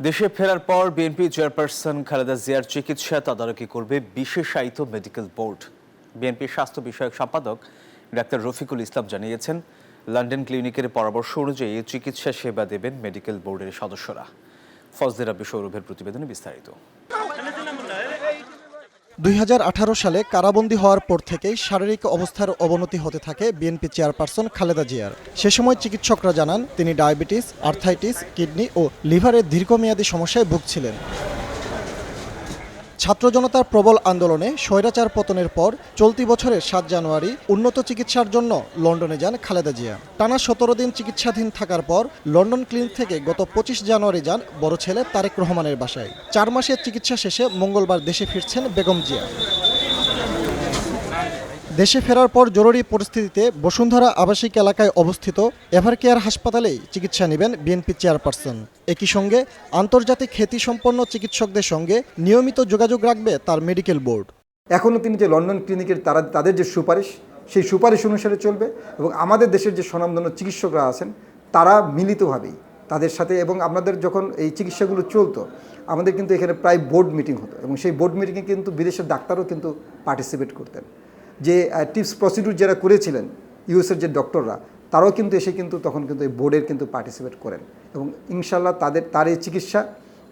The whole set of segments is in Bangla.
দেশে ফেরার পর বিএনপি চেয়ারপারসন খালেদা জিয়ার চিকিৎসা তদারকি করবে বিশেষায়িত মেডিকেল বোর্ড। বিএনপির স্বাস্থ্য বিষয়ক সম্পাদক ডাক্তার রফিকুল ইসলাম জানিয়েছেন, লন্ডন ক্লিনিকের পরামর্শ অনুযায়ী চিকিৎসা সেবা দেবেন মেডিকেল বোর্ডের সদস্যরা। ফজলে রাব্বি সৌরভের প্রতিবেদনে বিস্তারিত। 2018 সালে কারাবন্দী হওয়ার পর থেকেই শারীরিক অবস্থার অবনতি হতে থাকে বিএনপি চেয়ারপারসন খালেদা জিয়ার। সে সময় চিকিৎসকরা জানান তিনি ডায়াবেটিস, আর্থাইটিস, কিডনি ও লিভারের দীর্ঘমেয়াদী সমস্যায় ভুগছিলেন। ছাত্র জনতার প্রবল আন্দোলনে স্বৈরাচার পতনের পর চলতি বছরের 7 জানুয়ারি উন্নত চিকিৎসার জন্য লন্ডনে যান খালেদা জিয়া। টানা 17 দিন চিকিৎসাধীন থাকার পর লন্ডন ক্লিনিক থেকে গত 25 জানুয়ারি যান বড় ছেলে তারেক রহমানের বাসায়। 4 মাসের চিকিৎসা শেষে মঙ্গলবার দেশে ফিরছেন বেগম জিয়া। দেশে ফেরার পর জরুরি পরিস্থিতিতে বসুন্ধরা আবাসিক এলাকায় অবস্থিত এভারকেয়ার হাসপাতালেই চিকিৎসা নেবেন বিএনপি চেয়ারপারসন। একই সঙ্গে আন্তর্জাতিক খ্যাতিসম্পন্ন চিকিৎসকদের সঙ্গে নিয়মিত যোগাযোগ রাখবে তার মেডিকেল বোর্ড। এখনও তিনি যে লন্ডন ক্লিনিকের তাদের যে সুপারিশ, সেই সুপারিশ অনুসারে চলবে এবং আমাদের দেশের যে স্বনামধন্য চিকিৎসকরা আছেন তারা মিলিতভাবেই তাদের সাথে, এবং আমাদের যখন এই চিকিৎসাগুলো চলতো আমাদের কিন্তু এখানে প্রায় বোর্ড মিটিং হতো এবং সেই বোর্ড মিটিংয়ে কিন্তু বিদেশের ডাক্তারও কিন্তু পার্টিসিপেট করতেন। যে টিপস প্রসিডিউর যারা করেছিলেন ইউএসের যে ডক্টররা, তারাও কিন্তু এসে কিন্তু তখন কিন্তু এই বোর্ডের কিন্তু পার্টিসিপেট করেন এবং ইনশাল্লাহ তার এই চিকিৎসা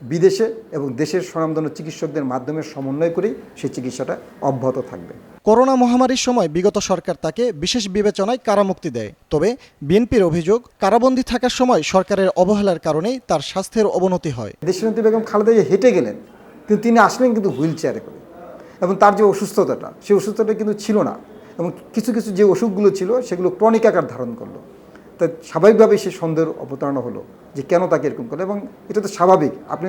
বিদেশে এবং দেশের স্বনামধন্য চিকিৎসকদের মাধ্যমে সমন্বয় করেই সেই চিকিৎসাটা অব্যাহত থাকবে। করোনা মহামারীর সময় বিগত সরকার তাকে বিশেষ বিবেচনায় কারামুক্তি দেয়। তবে বিএনপির অভিযোগ, কারাবন্দী থাকার সময় সরকারের অবহেলার কারণেই তার স্বাস্থ্যের অবনতি হয়। দেশনেত্রী বেগম খালেদা জিয়া হেঁটে গেলেন, কিন্তু তিনি আসলেন কিন্তু হুইল চেয়ারে করে, এবং তার যে অসুস্থতাটা সেই অসুস্থতা কিন্তু ছিল না, এবং কিছু কিছু যে অসুখগুলো ছিল সেগুলো ক্রনিক আকার ধারণ করলো। তা স্বাভাবিকভাবেই সে সন্দেহের অবতারণা হলো যে কেন তাকে এরকম করলো, এবং এটা তো স্বাভাবিক। আপনি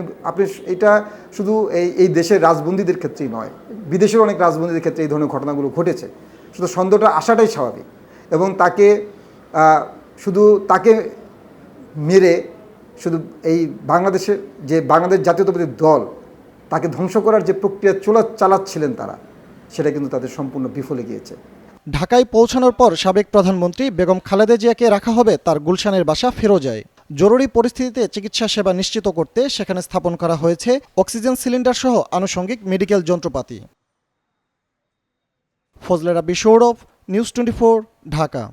এটা শুধু এই দেশের রাজবন্দীদের ক্ষেত্রেই নয়, বিদেশের অনেক রাজবন্দীদের ক্ষেত্রে এই ধরনের ঘটনাগুলো ঘটেছে। শুধু সন্দেহটা আসাটাই স্বাভাবিক, এবং তাকে মেরে শুধু এই বাংলাদেশ জাতীয়তাবাদী দল তাকে ধ্বংস করার যে প্রক্রিয়া চালাচ্ছিলেন তারা, সেটা কিন্তু তাদের সম্পূর্ণ বিফলে গিয়েছে। ঢাকায় পৌঁছানোর পর সাবেক প্রধানমন্ত্রী বেগম খালেদা জিয়াকে রাখা হবে তার গুলশানের বাসা ফিরোজায়। জরুরি পরিস্থিতিতে চিকিৎসা সেবা নিশ্চিত করতে সেখানে স্থাপন করা হয়েছে অক্সিজেন সিলিন্ডার সহ আনুষঙ্গিক মেডিকেল যন্ত্রপাতি। ফজলে রাব্বি সৌরভ, নিউজ 24, ঢাকা।